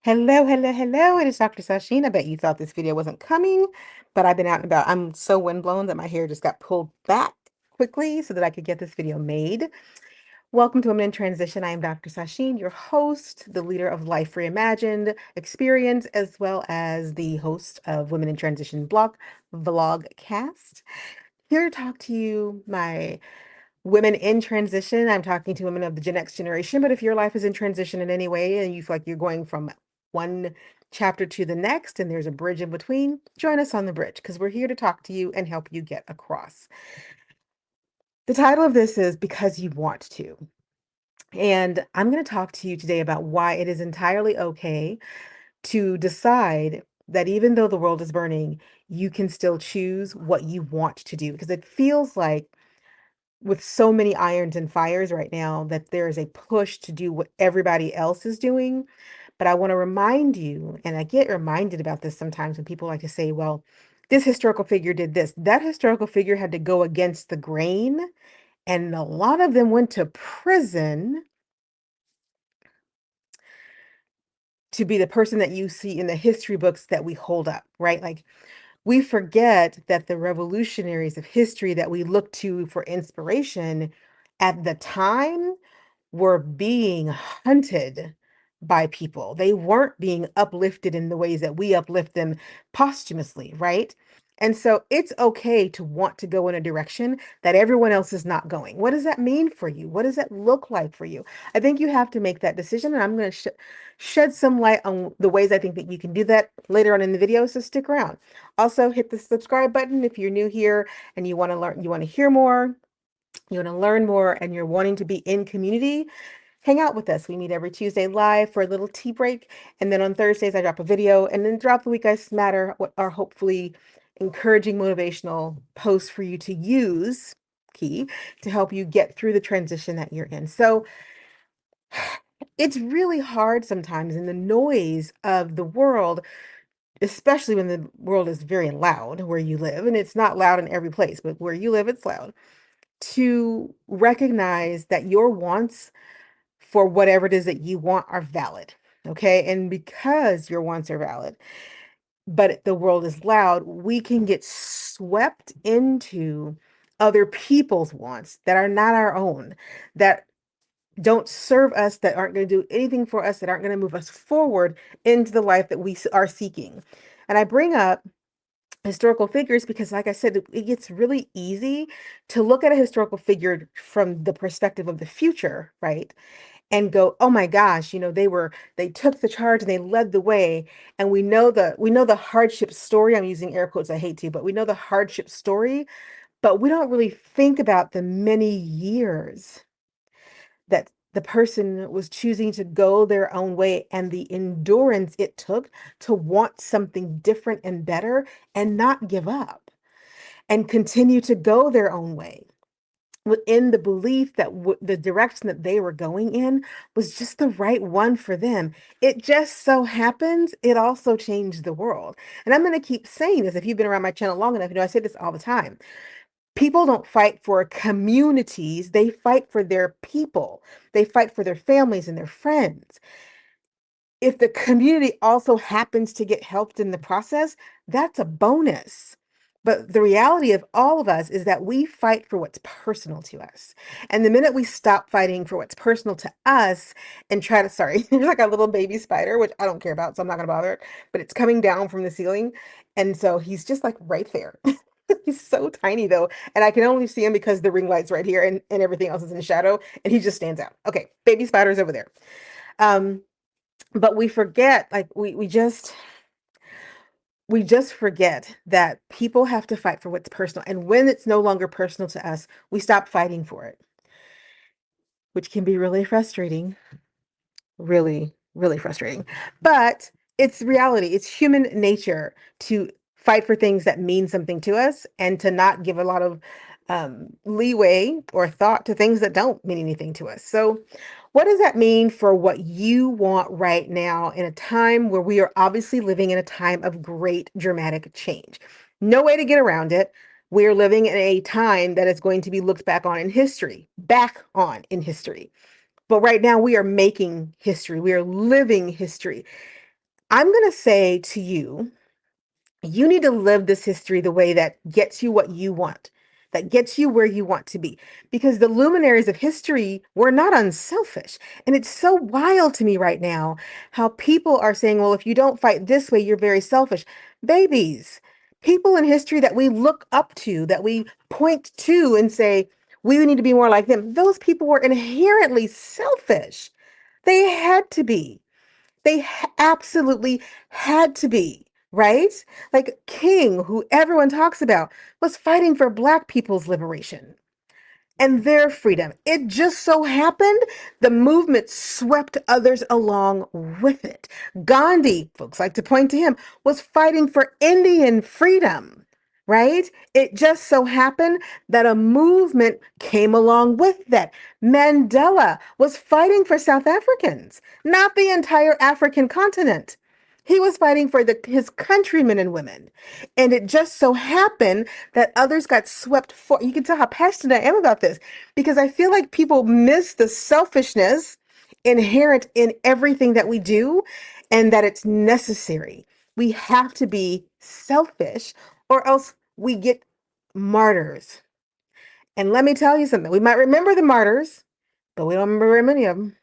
Hello, hello, hello. It is Dr. Sasheen. I bet you thought this video wasn't coming, but I've been out and about. I'm so windblown that my hair just got pulled back quickly so that I could get this video made. Welcome to Women in Transition. I am Dr. Sasheen, your host, the leader of Life Reimagined Experience, as well as the host of Women in Transition blog Vlogcast. Here to talk to you, my women in transition. I'm talking to women of the Gen X generation, but if your life is in transition in any way and you feel like you're going from one chapter to the next and there's a bridge in between, join us on the bridge because we're here to talk to you and help you get across. The title of this is Because You Want to. And I'm going to talk to you today about why it is entirely okay to decide that even though the world is burning, you can still choose what you want to do. Because it feels like with so many irons and fires right now that there is a push to do what everybody else is doing. But I want to remind you, and I get reminded about this sometimes when people like to say, well, this historical figure did this. That historical figure had to go against the grain, and a lot of them went to prison to be the person that you see in the history books that we hold up, right? Like we forget that the revolutionaries of history that we look to for inspiration at the time were being hunted by people. They weren't being uplifted in the ways that we uplift them posthumously, right? And so it's okay to want to go in a direction that everyone else is not going. What does that mean for you? What does that look like for you? I think you have to make that decision, and I'm going to shed some light on the ways I think that you can do that later on in the video, so stick around. Also, hit the subscribe button if you're new here and you want to learn, you want to hear more, you want to learn more, and you're wanting to be in community. Hang out with us. We meet every Tuesday live for a little tea break. And then on Thursdays, I drop a video. And then throughout the week, I smatter what are hopefully encouraging motivational posts for you to use, key, to help you get through the transition that you're in. So it's really hard sometimes in the noise of the world, especially when the world is very loud where you live. And it's not loud in every place, but where you live, it's loud, to recognize that your wants for whatever it is that you want are valid. Okay. And because your wants are valid, but the world is loud, we can get swept into other people's wants that are not our own, that don't serve us, that aren't going to do anything for us, that aren't going to move us forward into the life that we are seeking. And I bring up historical figures because, like I said, it gets really easy to look at a historical figure from the perspective of the future, right? And go, oh my gosh, they took the charge and they led the way. And we know the hardship story. I'm using air quotes, I hate to, but we know the hardship story, but we don't really think about the many years that the person was choosing to go their own way and the endurance it took to want something different and better and not give up and continue to go their own way within the belief that the direction that they were going in was just the right one for them. It just so happens it also changed the world. And I'm going to keep saying this. If you've been around my channel long enough, I say this all the time. People don't fight for communities, they fight for their people. They fight for their families and their friends. If the community also happens to get helped in the process, that's a bonus. But the reality of all of us is that we fight for what's personal to us. And the minute we stop fighting for what's personal to us and try to, sorry, there's like a little baby spider, which I don't care about, so I'm not going to bother it, but it's coming down from the ceiling. And so he's just like right there. He's so tiny though. And I can only see him because the ring light's right here and everything else is in shadow. And he just stands out. Okay, baby spider's over there. Um, but we forget, like we just forget that people have to fight for what's personal. And when it's no longer personal to us, we stop fighting for it, which can be really frustrating, really, really frustrating. But it's reality. It's human nature to fight for things that mean something to us and to not give a lot of leeway or thought to things that don't mean anything to us. So, what does that mean for what you want right now in a time where we are obviously living in a time of great dramatic change? No way to get around it. We're living in a time that is going to be looked back on in history. But right now, we are making history. We are living history. I'm going to say to you, you need to live this history the way that gets you what you want, that gets you where you want to be. Because the luminaries of history were not unselfish. And it's so wild to me right now how people are saying, well, if you don't fight this way, you're very selfish. Babies, people in history that we look up to, that we point to and say, we need to be more like them, those people were inherently selfish. They had to be. Absolutely had to be, right? Like King, who everyone talks about, was fighting for Black people's liberation and their freedom. It just so happened the movement swept others along with it. Gandhi, folks like to point to him, was fighting for Indian freedom, right? It just so happened that a movement came along with that. Mandela was fighting for South Africans, not the entire African continent. He was fighting for his countrymen and women. And it just so happened that others got swept for. You can tell how passionate I am about this because I feel like people miss the selfishness inherent in everything that we do and that it's necessary. We have to be selfish or else we get martyrs. And let me tell you something. We might remember the martyrs, but we don't remember very many of them,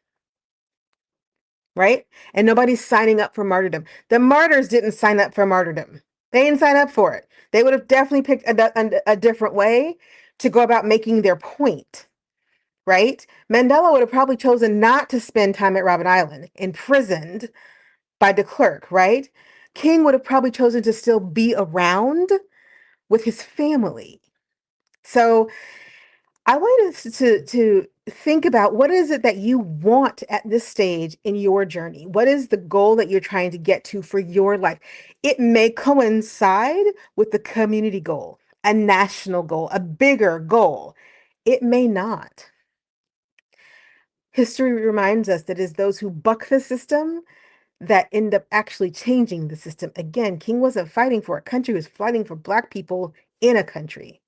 right? And nobody's signing up for martyrdom. The martyrs didn't sign up for martyrdom. They didn't sign up for it. They would have definitely picked a different way to go about making their point, right? Mandela would have probably chosen not to spend time at Robben Island, imprisoned by de Klerk, right? King would have probably chosen to still be around with his family. So I want us to think about what is it that you want at this stage in your journey? What is the goal that you're trying to get to for your life? It may coincide with the community goal, a national goal, a bigger goal. It may not. History reminds us that it's those who buck the system that end up actually changing the system. Again, King wasn't fighting for a country, he was fighting for Black people in a country.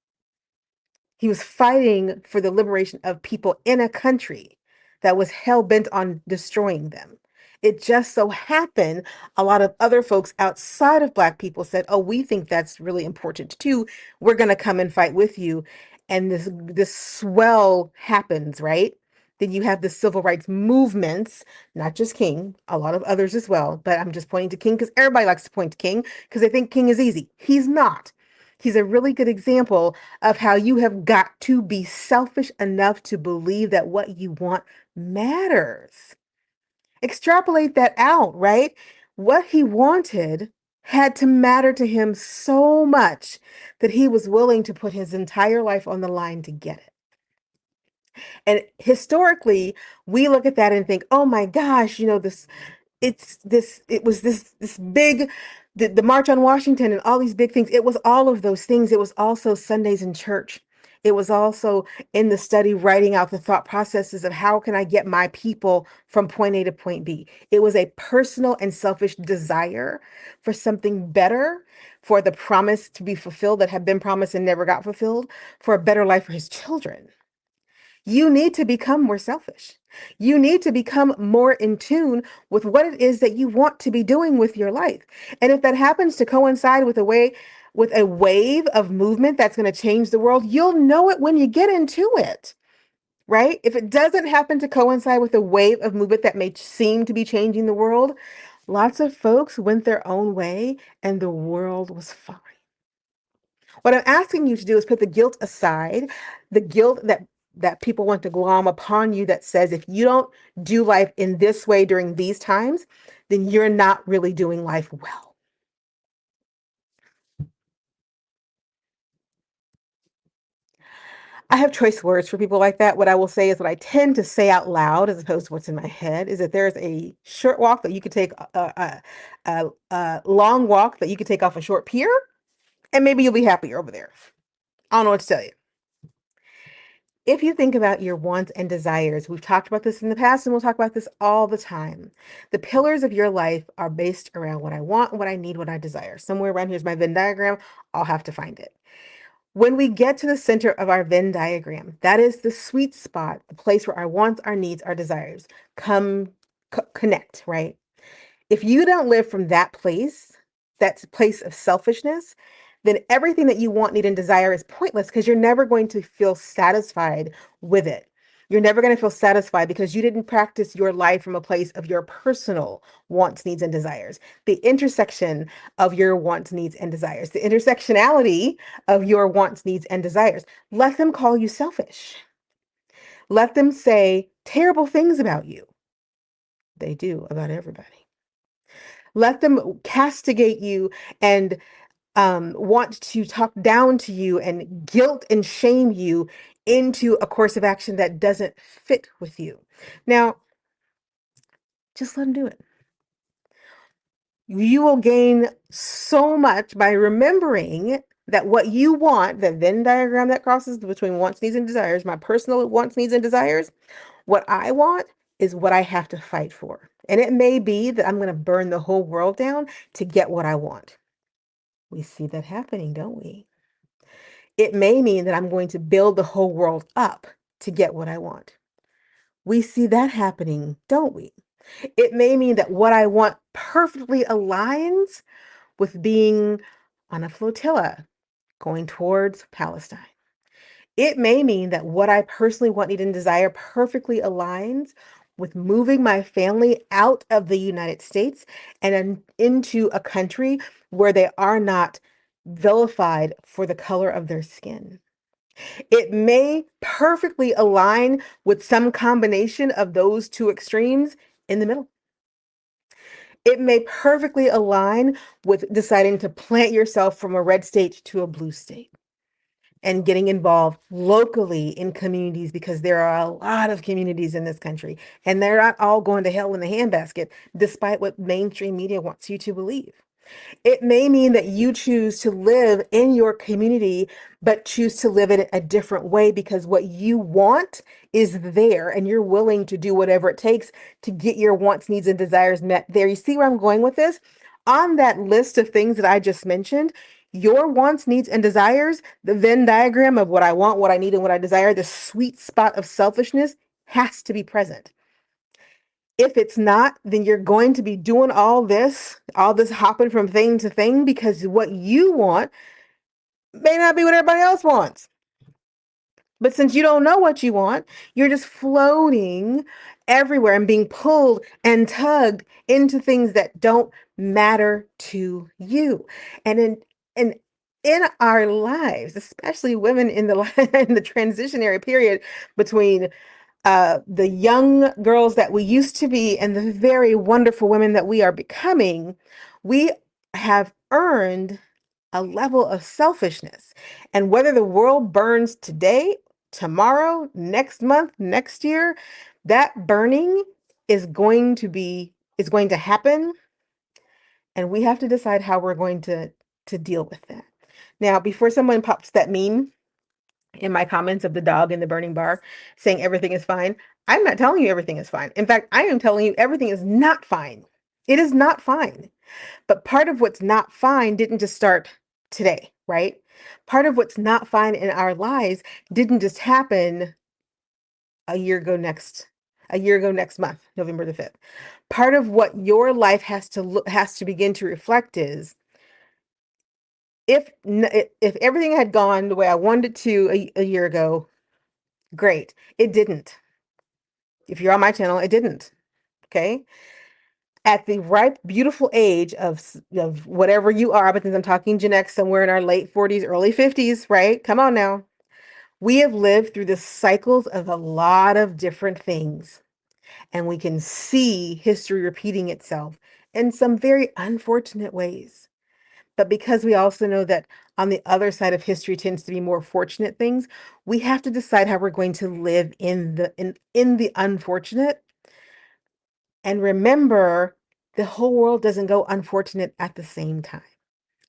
He was fighting for the liberation of people in a country that was hell bent on destroying them. It just so happened a lot of other folks outside of Black people said, "Oh, we think that's really important too. We're going to come and fight with you." And this swell happens, right? Then you have the civil rights movements, not just King, a lot of others as well. But I'm just pointing to King because everybody likes to point to King because they think King is easy. He's not. He's a really good example of how you have got to be selfish enough to believe that what you want matters. Extrapolate that out, right? What he wanted had to matter to him so much that he was willing to put his entire life on the line to get it. And historically, we look at that and think, oh my gosh, it was this big the March on Washington and all these big things. It was all of those things. It was also Sundays in church. It was also in the study writing out the thought processes of how can I get my people from point A to point B. It was a personal and selfish desire for something better, for the promise to be fulfilled that had been promised and never got fulfilled, for a better life for his children. You need to become more selfish. You need to become more in tune with what it is that you want to be doing with your life. And if that happens to coincide with a wave of movement that's going to change the world, you'll know it when you get into it. Right? If it doesn't happen to coincide with a wave of movement that may seem to be changing the world, lots of folks went their own way and the world was fine. What I'm asking you to do is put the guilt aside, the guilt that people want to glom upon you that says if you don't do life in this way during these times, then you're not really doing life well. I have choice words for people like that. What I will say is what I tend to say out loud as opposed to what's in my head is that there's a short walk that you could take, a long walk that you could take off a short pier, and maybe you'll be happier over there. I don't know what to tell you. If you think about your wants and desires, we've talked about this in the past and we'll talk about this all the time. The pillars of your life are based around what I want, what I need, what I desire. Somewhere around here's my Venn diagram. I'll have to find it. When we get to the center of our Venn diagram, that is the sweet spot, the place where our wants, our needs, our desires connect, right? If you don't live from that place of selfishness, then everything that you want, need, and desire is pointless because you're never going to feel satisfied with it. You're never going to feel satisfied because you didn't practice your life from a place of your personal wants, needs, and desires. The intersection of your wants, needs, and desires, the intersectionality of your wants, needs, and desires. Let them call you selfish. Let them say terrible things about you. They do about everybody. Let them castigate you and want to talk down to you and guilt and shame you into a course of action that doesn't fit with you. Now, just let them do it. You will gain so much by remembering that what you want, the Venn diagram that crosses between wants, needs, and desires, my personal wants, needs, and desires, what I want is what I have to fight for. And it may be that I'm going to burn the whole world down to get what I want. We see that happening, don't we? It may mean that I'm going to build the whole world up to get what I want. We see that happening, don't we? It may mean that what I want perfectly aligns with being on a flotilla going towards Palestine. It may mean that what I personally want, need, and desire perfectly aligns with moving my family out of the United States and into a country where they are not vilified for the color of their skin. It may perfectly align with some combination of those two extremes in the middle. It may perfectly align with deciding to plant yourself from a red state to a blue state and getting involved locally in communities, because there are a lot of communities in this country and they're not all going to hell in the handbasket, despite what mainstream media wants you to believe. It may mean that you choose to live in your community, but choose to live it a different way because what you want is there and you're willing to do whatever it takes to get your wants, needs, and desires met there. You see where I'm going with this? On that list of things that I just mentioned, your wants, needs, and desires, the Venn diagram of what I want, what I need, and what I desire, the sweet spot of selfishness has to be present. If it's not, then you're going to be doing all this hopping from thing to thing because what you want may not be what everybody else wants. But since you don't know what you want, you're just floating everywhere and being pulled and tugged into things that don't matter to you. And in in our lives, especially women in the in the transitionary period between the young girls that we used to be and the very wonderful women that we are becoming, we have earned a level of selfishness. And whether the world burns today, tomorrow, next month, next year, that burning is going to happen. And we have to decide how we're going to deal with that. Now, before someone pops that meme in my comments of the dog in the burning bar saying everything is fine, I'm not telling you everything is fine. In fact, I am telling you everything is not fine. It is not fine. But part of what's not fine didn't just start today, right? Part of what's not fine in our lives didn't just happen a year ago next month, November the 5th. Part of what your life has to begin to reflect is if everything had gone the way I wanted it to a year ago, great. It didn't. If you're on my channel, it didn't. Okay. At the ripe, beautiful age of whatever you are, but since I'm talking Gen X, somewhere in our late 40s, early 50s, right? Come on now. We have lived through the cycles of a lot of different things, and we can see history repeating itself in some very unfortunate ways. But because we also know that on the other side of history tends to be more fortunate things, we have to decide how we're going to live in the unfortunate. And remember, the whole world doesn't go unfortunate at the same time.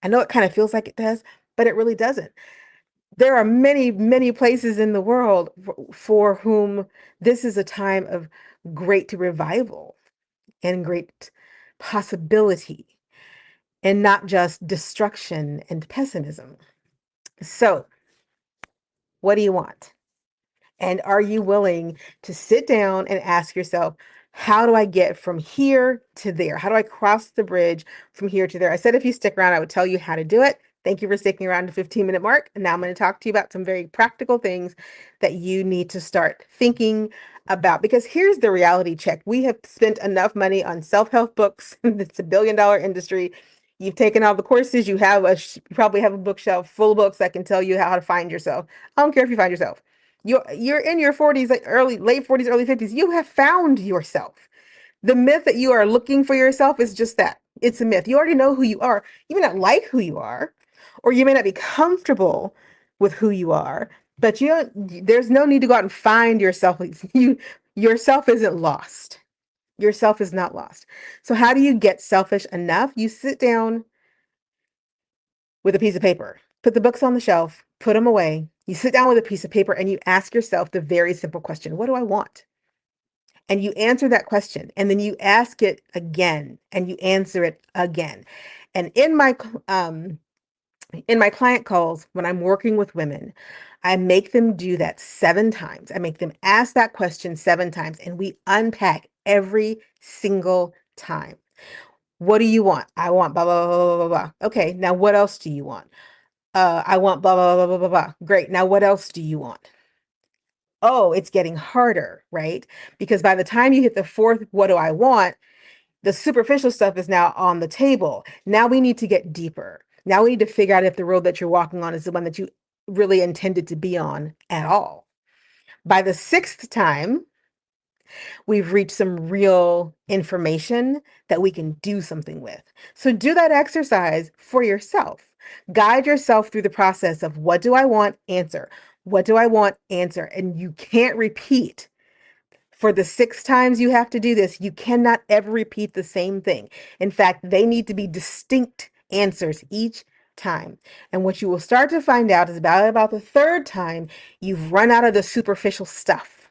I know it kind of feels like it does, but it really doesn't. There are many, many places in the world for whom this is a time of great revival and great possibility, and not just destruction and pessimism. So, what do you want? And are you willing to sit down and ask yourself, How do I get from here to there? How do I cross the bridge from here to there? I said if you stick around, I would tell you how to do it. Thank you for sticking around the 15-minute mark. And now I'm going to talk to you about some very practical things that you need to start thinking about. Because here's the reality check. We have spent enough money on self-help books. It's a billion-dollar industry. You've taken all the courses. You probably have a bookshelf full of books that can tell you how to find yourself. I don't care if you find yourself. You're in your 40s, like late 40s, early 50s. You have found yourself. The myth that you are looking for yourself is just that. It's a myth. You already know who you are. You may not like who you are, or you may not be comfortable with who you are, but there's no need to go out and find yourself. Yourself isn't lost. Yourself is not lost. So how do you get selfish enough? You sit down with a piece of paper, put the books on the shelf, put them away. You sit down with a piece of paper and you ask yourself the very simple question, what do I want? And you answer that question, and then you ask it again, and you answer it again. And in my client calls, when I'm working with women, I make them do that 7 times. I make them ask that question 7 times, and we unpack every single time. What do you want? I want blah, blah, blah, blah, blah, blah. Okay, now what else do you want? I want blah, blah, blah, blah, blah, blah. Great. Now what else do you want? Oh, it's getting harder, right? Because by the time you hit the fourth, what do I want? The superficial stuff is now on the table. Now we need to get deeper. Now we need to figure out if the road that you're walking on is the one that you really intended to be on at all. By the sixth time, we've reached some real information that we can do something with. So do that exercise for yourself. Guide yourself through the process of what do I want? Answer. What do I want? Answer. And you can't repeat for the 6 times you have to do this. You cannot ever repeat the same thing. In fact, they need to be distinct answers each time. And what you will start to find out is about the third time, you've run out of the superficial stuff,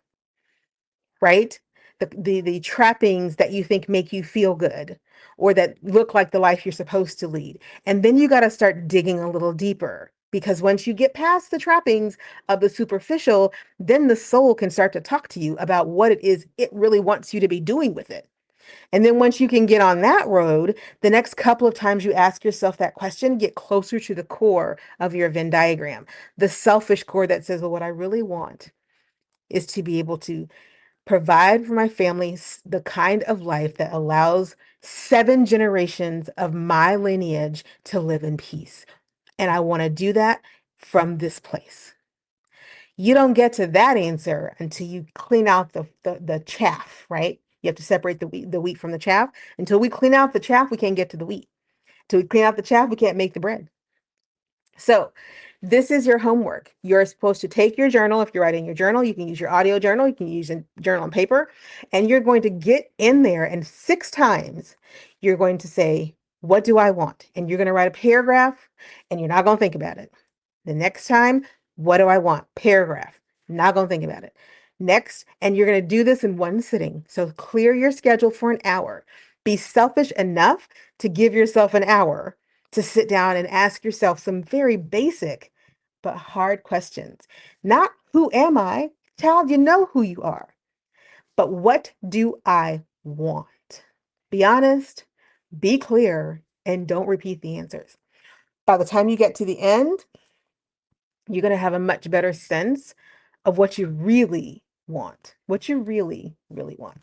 right? The trappings that you think make you feel good or that look like the life you're supposed to lead. And then you got to start digging a little deeper, because once you get past the trappings of the superficial, then the soul can start to talk to you about what it is it really wants you to be doing with it. And then once you can get on that road, the next couple of times you ask yourself that question, get closer to the core of your Venn diagram, the selfish core that says, well, what I really want is to be able to provide for my family the kind of life that allows 7 generations of my lineage to live in peace. And I want to do that from this place. You don't get to that answer until you clean out the chaff, right? You have to separate the wheat from the chaff. Until we clean out the chaff, we can't get to the wheat. Until we clean out the chaff, we can't make the bread. So this is your homework. You're supposed to take your journal. If you're writing your journal, you can use your audio journal. You can use a journal on paper. And you're going to get in there, and 6 times you're going to say, what do I want? And you're going to write a paragraph, and you're not going to think about it. The next time, what do I want? Paragraph. Not going to think about it. Next, and you're going to do this in one sitting. So clear your schedule for an hour. Be selfish enough to give yourself an hour to sit down and ask yourself some very basic but hard questions. Not who am I? Child, you know who you are. But what do I want? Be honest, be clear, and don't repeat the answers. By the time you get to the end, you're going to have a much better sense of what you really want, what you really, really want.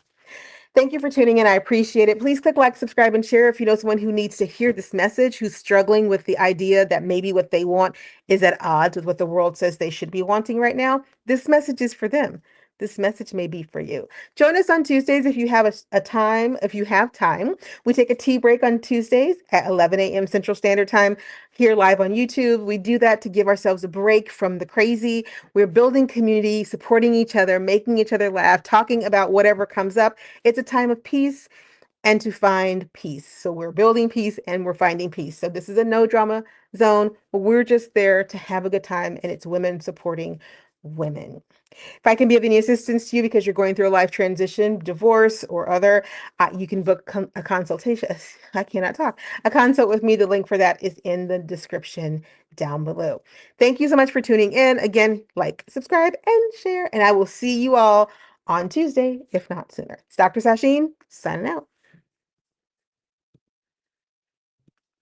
Thank you for tuning in. I appreciate it. Please click like, subscribe, and share if you know someone who needs to hear this message, who's struggling with the idea that maybe what they want is at odds with what the world says they should be wanting right now. This message is for them. This message may be for you. Join us on Tuesdays if you have a time, if you have time. We take a tea break on Tuesdays at 11 a.m. Central Standard Time here live on YouTube. We do that to give ourselves a break from the crazy. We're building community, supporting each other, making each other laugh, talking about whatever comes up. It's a time of peace and to find peace. So we're building peace and we're finding peace. So this is a no drama zone, but we're just there to have a good time, and it's women supporting women. If I can be of any assistance to you because you're going through a life transition, divorce, or other, you can book a consultation. I cannot talk. A consult with me. The link for that is in the description down below. Thank you so much for tuning in. Again, like, subscribe, and share, and I will see you all on Tuesday, if not sooner. It's Dr. Sasheen signing out.